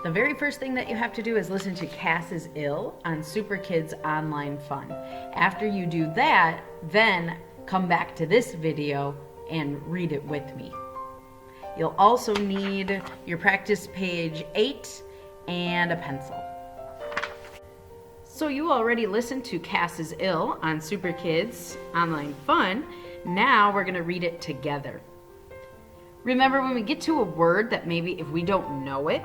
The very first thing that you have to do is listen to Cass is Ill on Super Kids Online Fun. After you do that, then come back to this video and read it with me. You'll also need your practice page 8 and a pencil. So you already listened to Cass is Ill on Super Kids Online Fun. Now we're going to read it together. Remember, when we get to a word that maybe if we don't know it,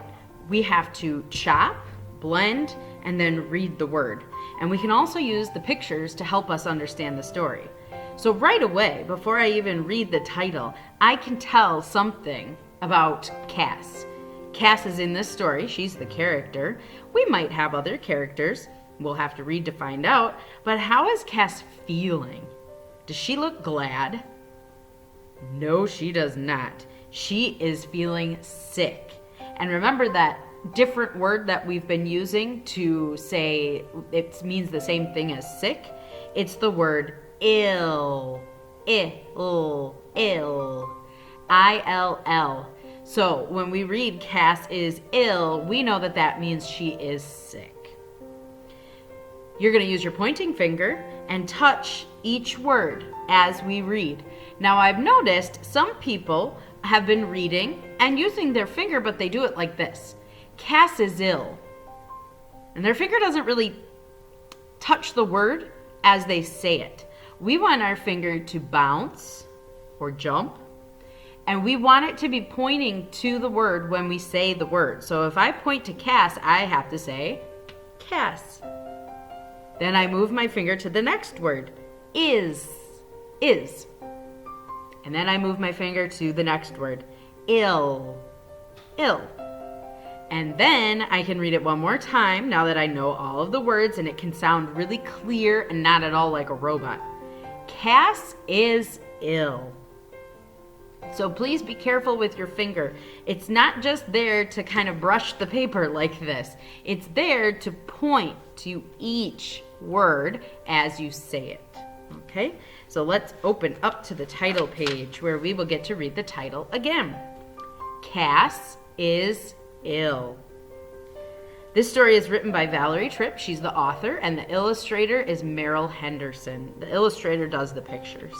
we have to chop, blend, and then read the word. And we can also use the pictures to help us understand the story. So right away, before I even read the title, I can tell something about Cass. Cass is in this story. She's the character. We might have other characters. We'll have to read to find out. But how is Cass feeling? Does she look glad? No, she does not. She is feeling sick. And remember that different word that we've been using to say it means the same thing as sick? It's the word ill. Ill. I-L-L. So when we read Cass is ill, we know that that means she is sick. You're going to use your pointing finger and touch each word as we read. Now I've noticed some people have been reading and using their finger, but they do it like this. Cass is ill. And their finger doesn't really touch the word as they say it. We want our finger to bounce or jump, and we want it to be pointing to the word when we say the word. So if I point to Cass, I have to say Cass. Then I move my finger to the next word, is. And then I move my finger to the next word, ill. And then I can read it one more time now that I know all of the words and it can sound really clear and not at all like a robot. Cass is ill. So please be careful with your finger. It's not just there to kind of brush the paper like this. It's there to point to each word as you say it. Okay? So let's open up to the title page where we will get to read the title again. Cass is ill. This story is written by Valerie Tripp. She's the author, and the illustrator is Merrill Henderson. The illustrator does the pictures.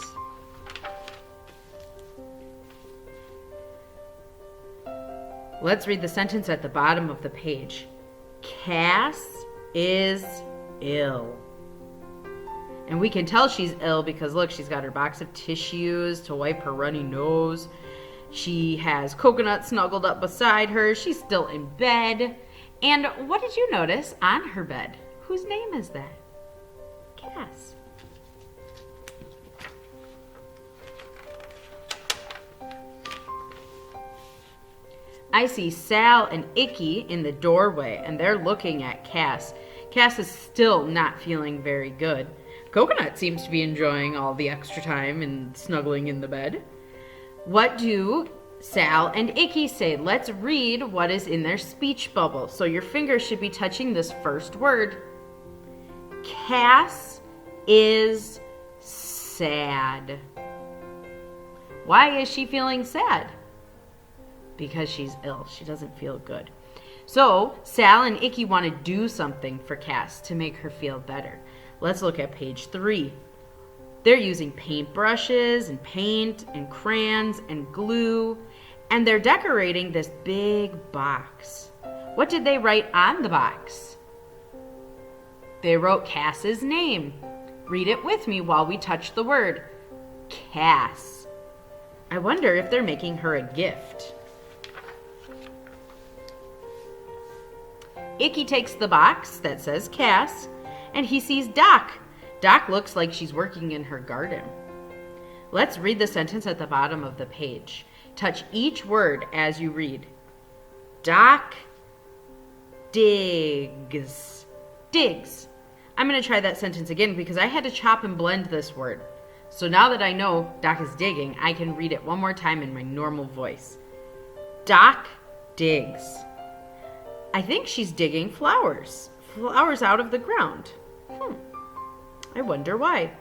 Let's read the sentence at the bottom of the page. Cass is ill. And we can tell she's ill because look, she's got her box of tissues to wipe her runny nose. She has Coconut snuggled up beside her. She's still in bed. And what did you notice on her bed? Whose name is that? Cass. I see Sal and Icky in the doorway, and they're looking at Cass. Cass is still not feeling very good. Coconut seems to be enjoying all the extra time and snuggling in the bed. What do Sal and Icky say? Let's read what is in their speech bubble. So your finger should be touching this first word. Cass is sad. Why is she feeling sad? Because she's ill. She doesn't feel good. So Sal and Icky want to do something for Cass to make her feel better. Let's look at page 3. They're using paintbrushes and paint and crayons and glue, and they're decorating this big box. What did they write on the box? They wrote Cass's name. Read it with me while we touch the word. Cass. I wonder if they're making her a gift. Icky takes the box that says Cass, and he sees Doc. Doc looks like she's working in her garden. Let's read the sentence at the bottom of the page. Touch each word as you read. Doc digs. Digs. I'm going to try that sentence again because I had to chop and blend this word. So now that I know Doc is digging, I can read it one more time in my normal voice. Doc digs. I think she's digging flowers. Flowers out of the ground. I wonder why.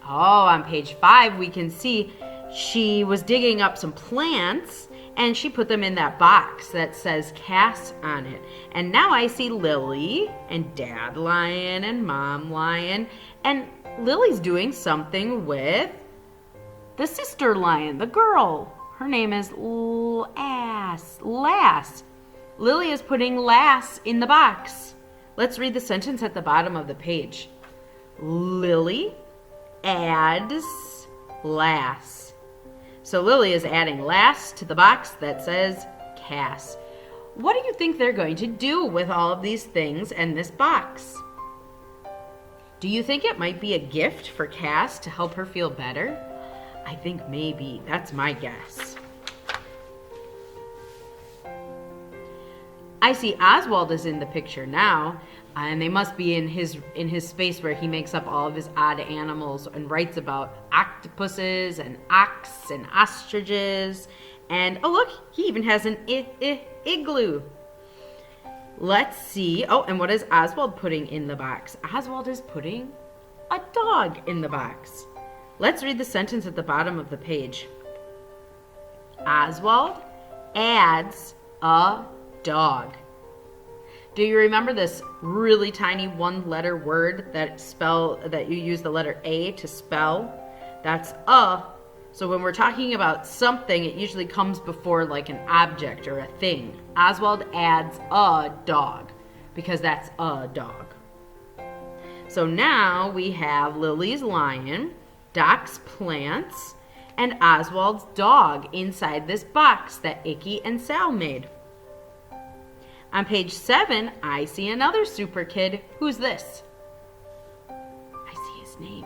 Oh, on page 5 we can see she was digging up some plants and she put them in that box that says Cass on it. And now I see Lily and Dad Lion and Mom Lion, and Lily's doing something with the sister lion, the girl. Her name is Lass. Lily is putting Lass in the box. Let's read the sentence at the bottom of the page. Lily adds Lass. So Lily is adding Lass to the box that says Cass. What do you think they're going to do with all of these things in this box? Do you think it might be a gift for Cass to help her feel better? I think maybe. That's my guess. I see Oswald is in the picture now, and they must be in his space where he makes up all of his odd animals and writes about octopuses and ox and ostriches. And oh look, he even has an igloo. Let's see. Oh, and what is Oswald putting in the box? Oswald is putting a dog in the box. Let's read the sentence at the bottom of the page. Oswald adds a dog. Do you remember this really tiny one-letter word that you use the letter A to spell? That's a. So when we're talking about something, it usually comes before like an object or a thing. Oswald adds a dog because that's a dog. So now we have Lily's lion, Doc's plants, and Oswald's dog inside this box that Icky and Sal made. On page 7, I see another super kid. Who's this? I see his name.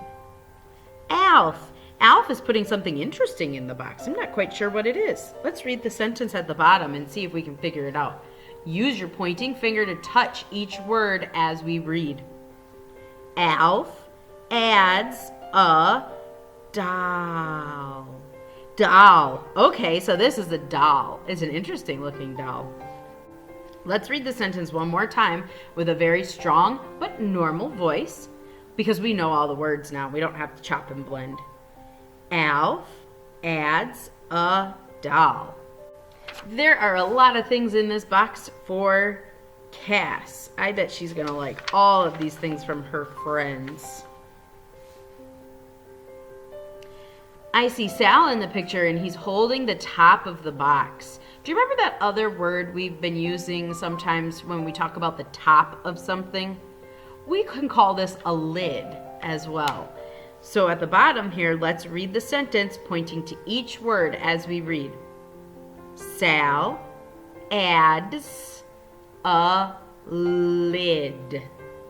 Alf. Alf is putting something interesting in the box. I'm not quite sure what it is. Let's read the sentence at the bottom and see if we can figure it out. Use your pointing finger to touch each word as we read. Alf adds a doll. Doll. Okay, so this is a doll. It's an interesting looking doll. Let's read the sentence one more time with a very strong but normal voice because we know all the words now. We don't have to chop and blend. Alf adds a doll. There are a lot of things in this box for Cass. I bet she's going to like all of these things from her friends. I see Sal in the picture and he's holding the top of the box. Do you remember that other word we've been using sometimes when we talk about the top of something? We can call this a lid as well. So at the bottom here, let's read the sentence pointing to each word as we read. Sal adds a lid.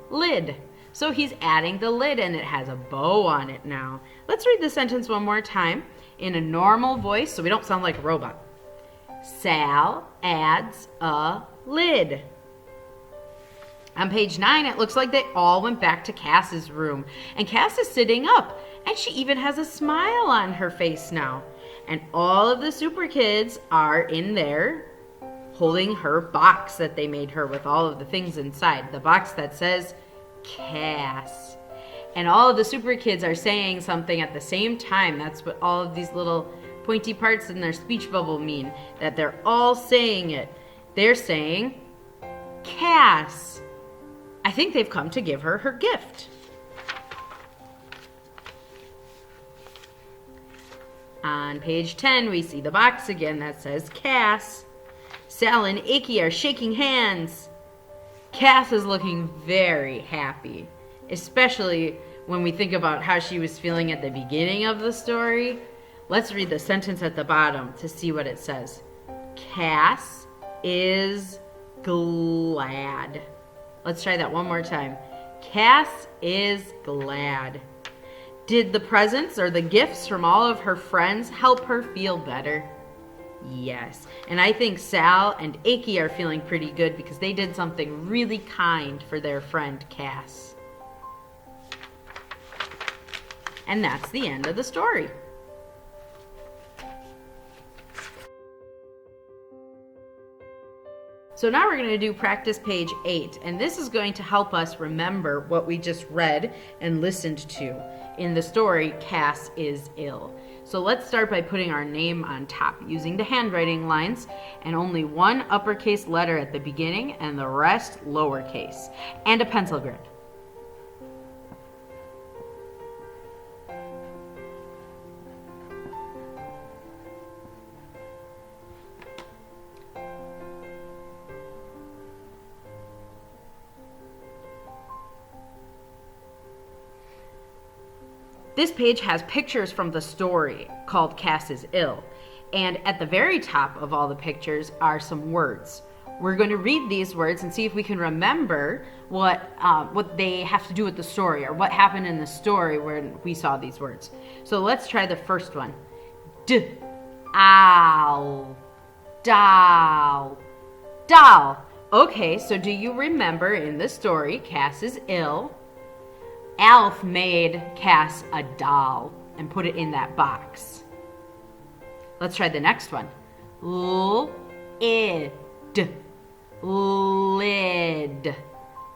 Lid. So he's adding the lid and it has a bow on it now. Let's read the sentence one more time in a normal voice so we don't sound like a robot. Sal adds a lid. On page 9, it looks like they all went back to Cass's room. And Cass is sitting up, and she even has a smile on her face now. And all of the super kids are in there holding her box that they made her with all of the things inside. The box that says Cass. And all of the super kids are saying something at the same time. That's what all of these little pointy parts in their speech bubble mean, that they're all saying it. They're saying, Cass. I think they've come to give her her gift. On page 10, we see the box again that says Cass. Sal and Icky are shaking hands. Cass is looking very happy, especially when we think about how she was feeling at the beginning of the story. Let's read the sentence at the bottom to see what it says. Cass is glad. Let's try that one more time. Cass is glad. Did the presents or the gifts from all of her friends help her feel better? Yes. And I think Sal and Icky are feeling pretty good because they did something really kind for their friend Cass. And that's the end of the story. So now we're going to do practice page 8, and this is going to help us remember what we just read and listened to in the story, Cass is Ill. So let's start by putting our name on top using the handwriting lines and only one uppercase letter at the beginning and the rest lowercase, and a pencil grid. This page has pictures from the story called Cass is Ill, and at the very top of all the pictures are some words. We're going to read these words and see if we can remember what they have to do with the story, or what happened in the story when we saw these words. So let's try the first one. Owl, doll, doll. Okay, so do you remember in the story, Cass is ill? Alf made Cass a doll and put it in that box. Let's try the next one. Lid, lid,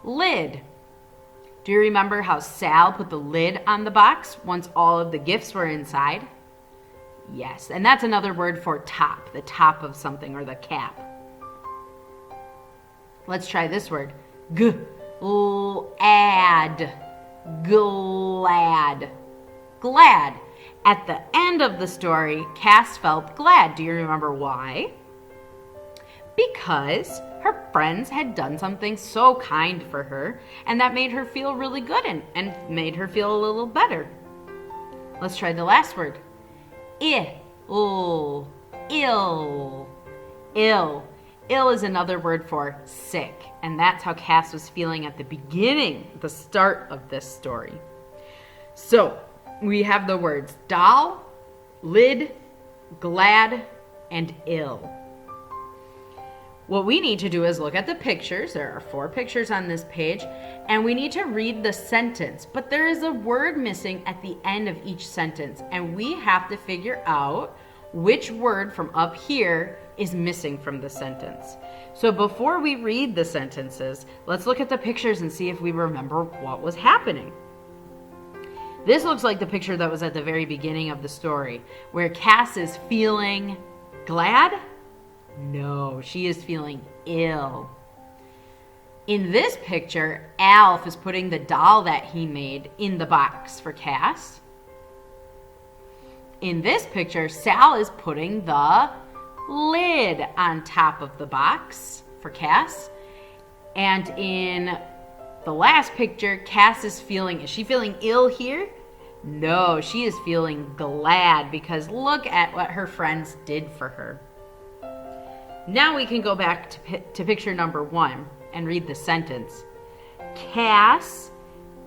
lid. Do you remember how Sal put the lid on the box once all of the gifts were inside? Yes, and that's another word for top, the top of something, or the cap. Let's try this word. Glad. Glad. Glad. At the end of the story, Cass felt glad. Do you remember why? Because her friends had done something so kind for her, and that made her feel really good and made her feel a little better. Let's try the last word. Ill. Ill. Ill. Ill is another word for sick, and that's how Cass was feeling at the beginning, the start of this story. So, we have the words doll, lid, glad, and ill. What we need to do is look at the pictures. There are 4 pictures on this page, and we need to read the sentence, but there is a word missing at the end of each sentence, and we have to figure out which word from up here is missing from the sentence. So before we read the sentences, let's look at the pictures and see if we remember what was happening. This looks like the picture that was at the very beginning of the story, where Cass is feeling glad? No, she is feeling ill. In this picture, Alf is putting the doll that he made in the box for Cass. In this picture, Sal is putting the lid on top of the box for Cass. And in the last picture, Cass is she feeling ill here? No, she is feeling glad because look at what her friends did for her. Now we can go back to picture number 1 and read the sentence. Cass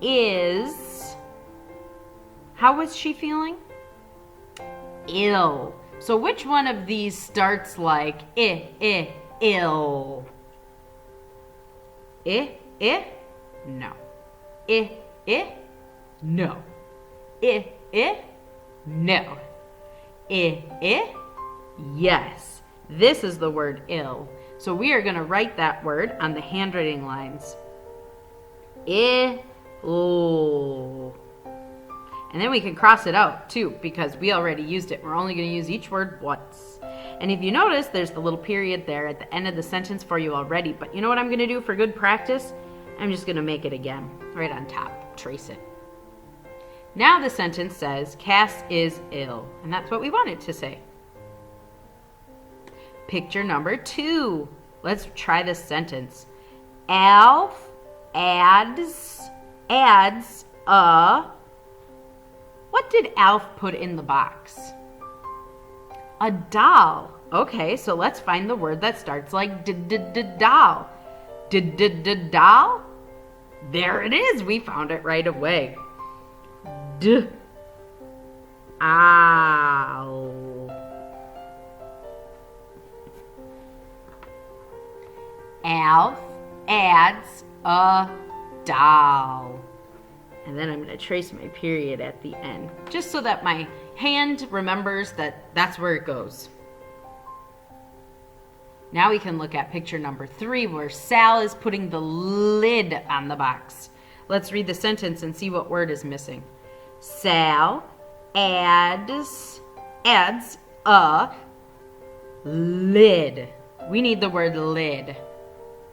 is, how was she feeling? Ill. So which one of these starts like ill? No. No. No. Yes. This is the word ill. So we are going to write that word on the handwriting lines. Ill. And then we can cross it out too, because we already used it. We're only going to use each word once. And if you notice, there's the little period there at the end of the sentence for you already. But you know what I'm going to do for good practice? I'm just going to make it again, right on top. Trace it. Now the sentence says, Cass is ill. And that's what we want it to say. Picture number 2. Let's try this sentence. Alf adds a... What did Alf put in the box? A doll. Okay, so let's find the word that starts like doll. Doll? There it is. We found it right away. Owl. Alf adds a doll. And then I'm going to trace my period at the end, just so that my hand remembers that that's where it goes. Now we can look at picture number 3, where Sal is putting the lid on the box. Let's read the sentence and see what word is missing. Sal adds adds a lid. We need the word lid.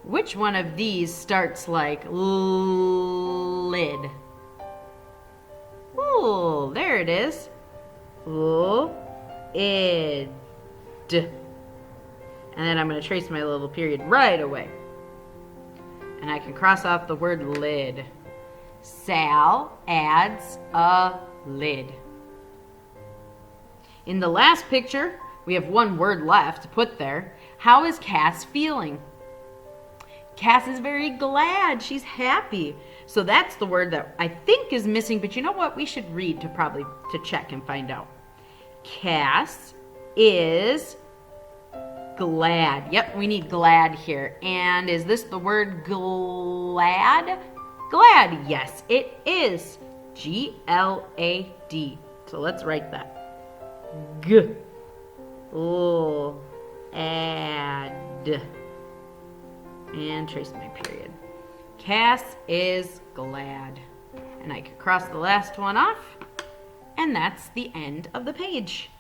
Which one of these starts like lid? Oh, there it is. Id. And then I'm going to trace my little period right away. And I can cross off the word lid. Sal adds a lid. In the last picture, we have one word left to put there. How is Cass feeling? Cass is very glad. She's happy. So that's the word that I think is missing, but you know what? We should read to check and find out. Cass is glad. Yep, we need glad here. And is this the word glad? Glad. Yes, it is. Glad. So let's write that. G. L. Ad. And trace my period. Cass is glad. And I can cross the last one off. And that's the end of the page.